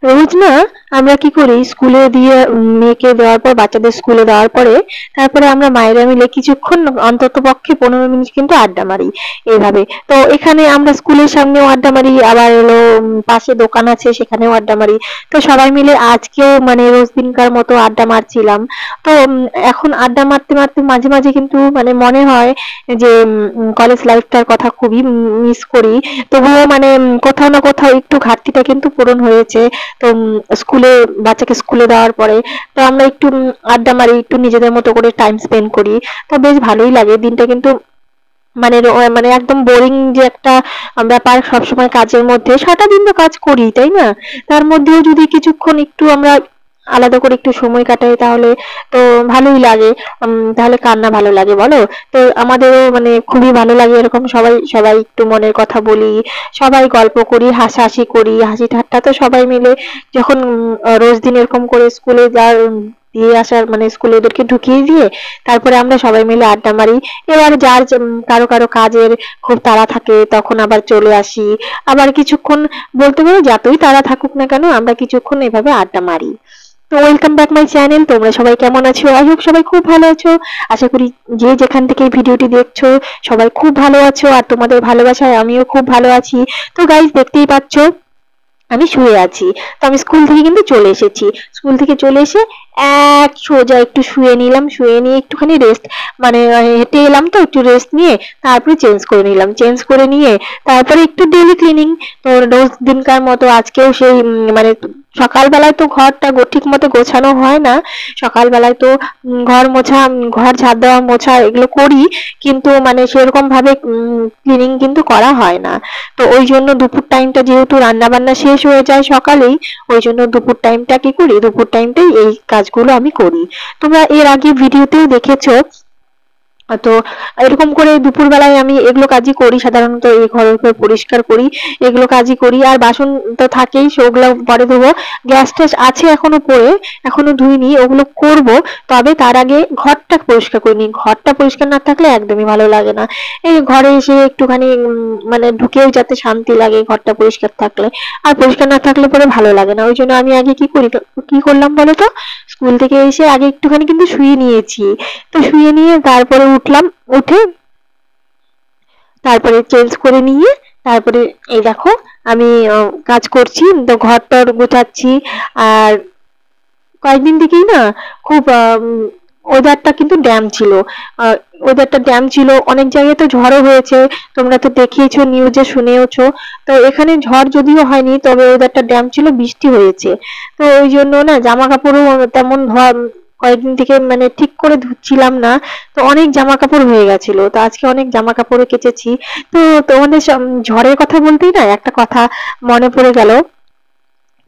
রোজ না আমরা কি করি, স্কুলে দিয়ে মেয়েকে দেওয়ার পর, বাচ্চাদের স্কুলে দেওয়ার পরে তারপরে আমরা মায়েরা মিলে কিছুক্ষণ অন্তত পক্ষে 15 মিনিট কিন্তু আড্ডা মারি এইভাবে। তো এখানে আমরা স্কুলের সামনেও আড্ডা মারি, আবার হলো পাশে দোকান আছে সেখানেও আড্ডা মারি। তো সবাই মিলে আজকেও মানে রোজ দিনকার মতো আড্ডা মারছিলাম। তো এখন আড্ডা মারতে মারতে মাঝে মাঝে কিন্তু মানে মনে হয় যে কলেজ লাইফটার কথা খুবই মিস করি। তবুও মানে কোথাও না কোথাও একটু ঘাটতিটা কিন্তু পূরণ হয়েছে। তো স্কুলে বাচ্চাকে স্কুলে দেওয়ার পরে তো আমরা একটু আড্ডা মারি, একটু নিজেদের মতো করে টাইম স্পেন্ড করি। তো বেশ ভালোই লাগে দিনটা কিন্তু। মানে মানে একদম বোরিং যে একটা ব্যাপার, সবসময় কাজের মধ্যে সারাটা দিন তো কাজ করি, তাই না? তার মধ্যেও যদি কিছুক্ষণ একটু আমরা আলাদা করে একটু সময় কাটাই তাহলে তো ভালোই লাগে। তাহলে কার না ভালো লাগে বলো? তো আমাদেরও মানে খুবই ভালো লাগে এরকম সবাই সবাই একটু মনের কথা বলি, সবাই গল্প করি, হাসাহাসি করি, হাসি ঠাট্টা। তো সবাই মিলে যখন রোজ দিন এরকম করে স্কুলে যাওয়ার দিয়ে আসার মানে স্কুলে ওদেরকে ঢুকিয়ে দিয়ে তারপরে আমরা সবাই মিলে আড্ডা মারি। এবার যার কারো কারো কাজের খুব তাড়া থাকে তখন আবার চলে আসি। আবার কিছুক্ষণ বলতে পারো যতই তাড়া থাকুক না কেন আমরা কিছুক্ষণ এভাবে আড্ডা মারি। তো ওয়েলকাম ব্যাক মাই চ্যানেল। তোমরা সবাই কেমন আছো? আই হোপ সবাই খুব ভালো আছো। আশা করি যে যেখান থেকে এই ভিডিওটি দেখছো সবাই খুব ভালো আছো, আর তোমাদের ভালোবাসায় আমিও খুব ভালো আছি। তো গাইস দেখতেই পাচ্ছো আমি শুয়ে আছি। তো আমি স্কুল থেকে কিন্তু চলে এসেছি। স্কুল থেকে চলে এসে এক সোজা একটু শুয়ে নিলাম, শুয়ে নিয়ে একটুখানি রেস্ট মানে হেঁটে এলাম, তো একটু রেস্ট নিয়ে তারপরে চেঞ্জ করে নিলাম, চেঞ্জ করে নিয়ে তারপরে একটু ডেইলি ক্লিনিং। তো রোজ দিনকার মতো আজকেও সেই মানে সকালবেলায় তো ঘরটা ঠিক মতো গোছানো হয় না। সকালবেলায় তো ঘর মোছা, ঘর ঝাড় দেওয়া মোছা এগুলো করি, কিন্তু মানে সেরকম ভাবে ক্লিনিং কিন্তু করা হয় না। তো ওই জন্য দুপুর টাইমটা যেহেতু রান্না বান্না শেষ হয়ে যায় সকালেই, ওই জন্য দুপুর টাইমটা কি করি, দুপুর টাইমটাই এই কাজগুলো আমি করি। তোমরা এর আগে ভিডিওতেও দেখেছো। তো এরকম করে দুপুর বেলায় আমি এগুলো কাজই করি, সাধারণত এই ঘরের পরিষ্কার করি, এগুলো কাজই করি। আর বাসন তো থাকেই, সেগুলো পরে ধোবো। গ্যাস ট্যাস আছে এখনো পড়ে, এখনো ধুইনি, ওগুলো করব। তবে তার আগে ঘরটা পরিষ্কার করে নিই। ঘরটা পরিষ্কার না থাকলে একদমই ভালো লাগে না। এই ঘরে এসে একটুখানি মানে ঢুকেও যাতে শান্তি লাগে ঘরটা পরিষ্কার থাকলে, আর পরিষ্কার না থাকলে পরে ভালো লাগে না। ওই জন্য আমি আগে কি করলাম বলো তো, স্কুল থেকে এসে আগে একটুখানি কিন্তু শুয়ে নিয়েছি। তো শুয়ে নিয়ে তারপরে উঠলাম, উঠে তারপরে চেঞ্জ করে নিয়ে তারপরে এই দেখো আমি কাজ করছি, তো ঘর টর গোছাচ্ছি। আর কয়েকদিন থেকেই না খুব ওয়েদারটা কিন্তু ড্যাম ছিল। ওয়েদারটা ড্যাম ছিল, অনেক জায়গায় তো ঝড়ও হয়েছে, তোমরা তো দেখিয়েছো, নিউজে শুনেওছো। তো এখানে ঝড় যদিও হয়নি, তবে ওয়েদারটা ড্যাম ছিল, বৃষ্টি হয়েছে। তো ওই জন্য না জামা কাপড়ও তেমন ধোয়া কয়েকদিন থেকে মানে ঠিক করে ধুচ্ছিলাম না। তো অনেক জামা কাপড় হয়ে গেছিল, তো আজকে অনেক জামা কাপড় কেচেছি। তো তোমাদের ঝড়ের কথা বলতেই না একটা কথা মনে পড়ে গেল।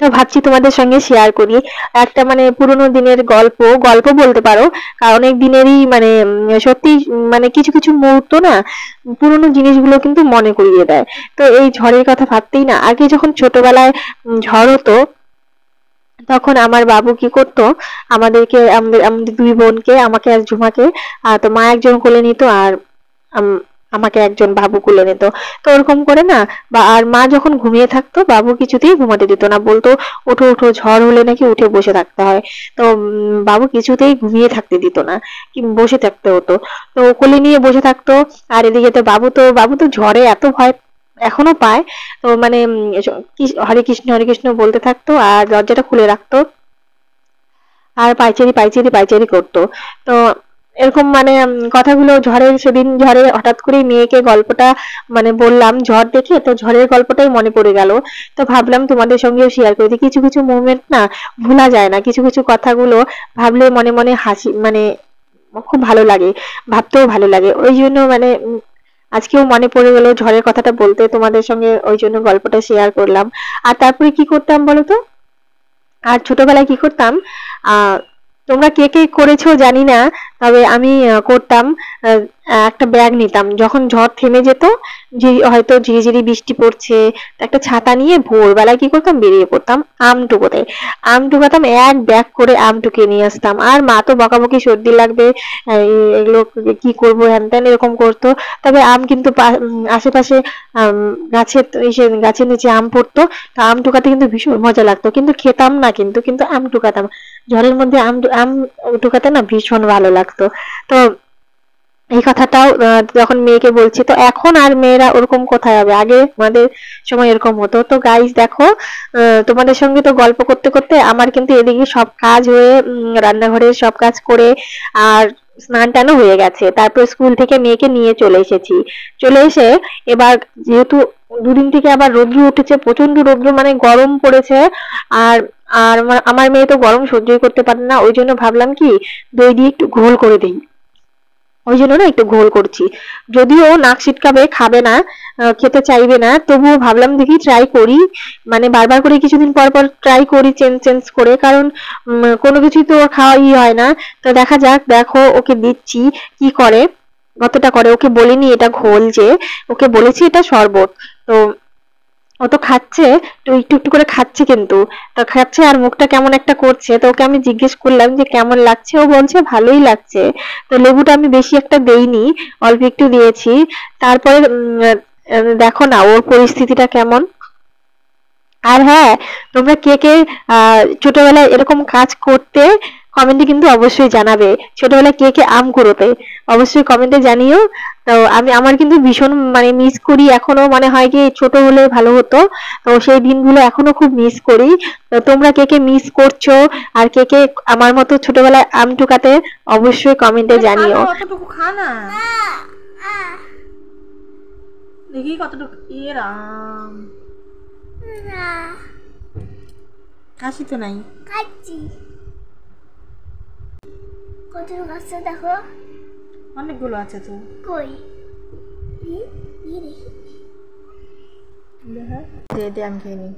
তো ভাবছি তোমাদের সঙ্গে শেয়ার করি একটা মানে পুরোনো দিনের গল্প, গল্প বলতে পারো, কারণ অনেক দিনেরই মানে সত্যি মানে কিছু কিছু মুহূর্ত না পুরোনো জিনিসগুলো কিন্তু মনে করিয়ে দেয়। তো এই ঝড়ের কথা ভাবতেই না, আগে যখন ছোটবেলায় ঝড় হতো তখন আমার বাবু কি করতো, আমাদেরকে আমাদের আমাদের দুই বোনকে, আমাকে আর ঝুমাকে, তো মা একজন কোলে নিত আর আমাকে একজন বাবু কোলে নিত। তো ওরকম করে না, বা আর মা যখন ঘুমিয়ে থাকতো বাবু কিছুতেই ঘুমাতে দিত না, বলতো ওঠো ওঠো, ঝড় হলে নাকি উঠে বসে থাকতে হয়। তো বাবু কিছুতেই ঘুমিয়ে থাকতে দিত না, কি বসে থাকতে হতো। তো কোলে নিয়ে বসে থাকতো। আর এদিকে তো বাবু তো ঝড়ে এত ভয় এখনো পায়। তো মানে হরে কৃষ্ণ বলতে থাকতো আর দরজাটা খুলে রাখতো, আর পাইচারি পাইচারি পাইচারি করতো। তো এরকম মানে কথাগুলো সেদিন ঝড়ে হঠাৎ করে মেয়েকে গল্পটা মানে বললাম ঝড় দেখে, তো ঝড়ের গল্পটাই মনে পড়ে গেল। তো ভাবলাম তোমাদের সঙ্গেও শেয়ার করে দিই। কিছু কিছু মুভমেন্ট না ভোলা যায় না, কিছু কিছু কথাগুলো ভাবলে মনে মনে হাসি মানে খুব ভালো লাগে, ভাবতেও ভালো লাগে। ওই জন্য মানে আজকেও মনে পড়ে গেল ঝড়ের কথাটা বলতে তোমাদের সঙ্গে, ওই জন্য গল্পটা শেয়ার করলাম। আর তারপরে কি করতাম বলো তো, আর ছোটবেলায় কি করতাম, তোমরা কে কে করেছো জানি না, তবে আমি করতাম। একটা ব্যাগ নিতাম, যখন ঝড় থেমে যেত, যে হয়তো ঝিরিঝিরি বৃষ্টি পড়ছে, একটা ছাতা নিয়ে ভোরবেলায় কি করতাম, বেরিয়ে পড়তাম আম টুকোতে। আম টুকাতাম, এক ব্যাগ করে আম টুকিয়ে নিয়ে আসতাম। আর মা তো বকাবকি, সর্দি লাগবে, এগুলো কি করবো হ্যান ত্যান এরকম করতো। তবে আম কিন্তু আশেপাশে গাছের নিচে আম পড়তো, তো আম টুকাতে কিন্তু ভীষণ মজা লাগতো, কিন্তু খেতাম না, কিন্তু কিন্তু আম টুকাতাম। ঝড়ের মধ্যে আম আম টুকাতে না ভীষণ ভালো লাগতো। তো এই কথাটাও যখন মেয়েকে বলছি, তো এখন আর মেয়েরা ওরকম কোথায় হবে, আগে আমাদের সময় এরকম হতো। তো গাইস দেখো, তোমাদের সঙ্গে তো গল্প করতে করতে আমার কিন্তু এদিকে সব কাজ হয়ে, রান্নাঘরের সব কাজ করে, আর স্নান টানও হয়ে গেছে। তারপর স্কুল থেকে মেয়েকে নিয়ে চলে এসেছি। চলে এসে এবার যেহেতু দুদিন থেকে আবার রৌদ্র উঠেছে, প্রচন্ড রৌদ্র, মানে গরম পড়েছে। আর আর আমার মেয়ে তো গরম সহ্যই করতে পারে না, ওই জন্য ভাবলাম কি দই দিয়ে একটু ঘোল করে দিই, ওই জন্য না একটু ঘোল করছি। যদিও নাক সিটকাবে, খাবে না, খেতে চাইবে না, তবুও ভাবলাম দেখি ট্রাই করি, মানে বারবার করে কিছুদিন পর পর ট্রাই করি, চেঞ্জ চেঞ্জ করে, কারণ কোনো কিছুই তো ওর খাওয়াই হয় না। তো দেখা যাক, দেখো ওকে দিচ্ছি কি করে, কতটা করে। ওকে বলিনি এটা ঘোল, যে ওকে বলেছি এটা শরবত। তো ও তো খাচ্ছে, তো একটু একটু করে খাচ্ছে, কিন্তু তো খাচ্ছে আর মুখটা কেমন একটা করছে। তো ওকে আমি জিজ্ঞেস করলাম যে কেমন লাগছে, ও বলছে ভালোই লাগছে। তো লেবুটা আমি বেশি একটা দেইনি, অল্প একটু দিয়েছি। তারপরে দেখো না ওর পরিস্থিতিটা কেমন। আর হ্যাঁ, তোমরা কে কে ছোটবেলায় এরকম কাজ করতে, কমেন্টে কিন্তু অবশ্যই জানাবে। ছোটবেলায় কে কে আম কুড়োতে, অবশ্যই কমেন্টে জানিও। তো আমার কিন্তু ভীষণ মানে মিস করি এখনো, মানে হয় কি ছোট হলে ভালো হতো, তো সেই দিনগুলো এখনো খুব মিস করি। তো তোমরা কে কে মিস করছো, আর কে কে আমার মতো ছোটবেলায় আম টুকাতে, অবশ্যই কমেন্টে জানিও। অতটুকু খা না, দেখি কতটুকু। এর আম খাসি তো নাই, খাচ্ছি। কতটুকু আছে দেখো, অনেকগুলো আছে তো। কই দে দে, আমি খেয়ে নিই।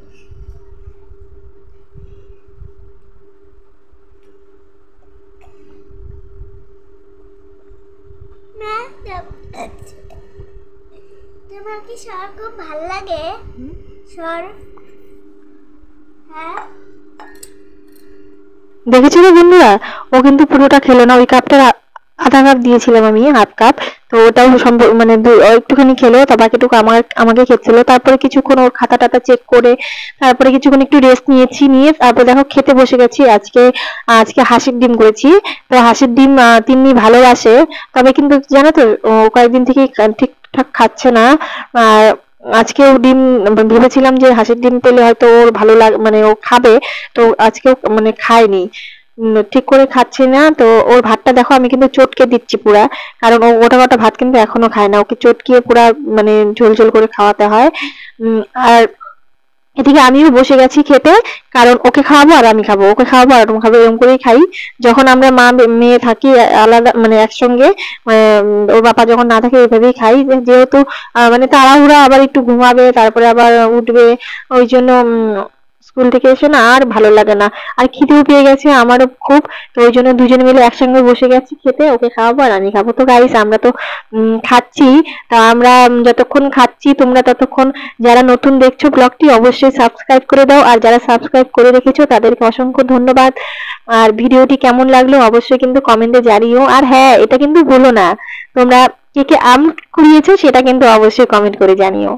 তোমার কি সর খুব ভাল লাগে? সর, হ্যাঁ দেখেছো তো বন্ধুরা, ও কিন্তু পুরোটা খেলো না, ওই কাপটা আধা কাপ দিয়েছিলাম আমি, হাফ কাপ, তো ওটাও মানে একটুখানি খেলো, তো বাকিটুকু আমাকে খেতে। তারপরে কিছুক্ষণ ওর খাতা টাতা চেক করে, তারপরে কিছুক্ষণ একটু রেস্ট নিয়েছি, নিয়ে তারপরে দেখো খেতে বসে গেছি। আজকে আজকে হাঁসের ডিম করেছি। তো হাঁসের ডিম তিন্নি ভালোবাসে, তবে কিন্তু জানো তো ও কয়েকদিন থেকে ঠিকঠাক খাচ্ছে না। আর আজকেও ডিম ভেবেছিলাম যে হাঁসের ডিম পেলে হয়তো ওর ভালো মানে ও খাবে, তো আজকেও মানে খায়নি, ঠিক করে খাচ্ছে না। তো ওর ভাতটা দেখো আমি কিন্তু চটকে দিচ্ছি পুরা, কারণ ও গোটা গোটা ভাত কিন্তু এখনো খায় না, ওকে চটকিয়ে পুরা মানে ঝোল ঝোল করে খাওয়াতে হয়। আর এদিকে আমিও বসে গেছি খেতে, কারণ ওকে খাওয়াবো আর আমি খাবো, ওকে খাওয়াবো আর আমি খাবো, এরকম করেই খাই। যখন আমরা মা মেয়ে থাকি আলাদা মানে একসঙ্গে, ওর বাবা যখন না থাকে এইভাবেই খাই। যেহেতু মানে তাড়াহুড়া, আবার একটু ঘুমাবে, তারপরে আবার উঠবে, ওই জন্য স্কুল থেকে এসে না আর ভালো লাগে না, আর খিদেও পেয়ে গেছে আমারও খুব। তো ওই জন্য দুজনে মিলে একসঙ্গে বসে গেছি খেতে, ওকে খাওয়াবো আর আমি খাবো। তো গাইস আমরা তো খাচ্ছি, তা আমরা যতক্ষণ খাচ্ছি তোমরা ততক্ষণ, যারা নতুন দেখছো ব্লগটি অবশ্যই সাবস্ক্রাইব করে দাও, আর যারা সাবস্ক্রাইব করে রেখেছো তাদেরকে অসংখ্য ধন্যবাদ। আর ভিডিওটি কেমন লাগলো অবশ্যই কিন্তু কমেন্টে জানিও। আর হ্যাঁ, এটা কিন্তু ভুলো না, তোমরা কে কে আম কুড়িয়েছো সেটা কিন্তু অবশ্যই কমেন্ট করে জানিও।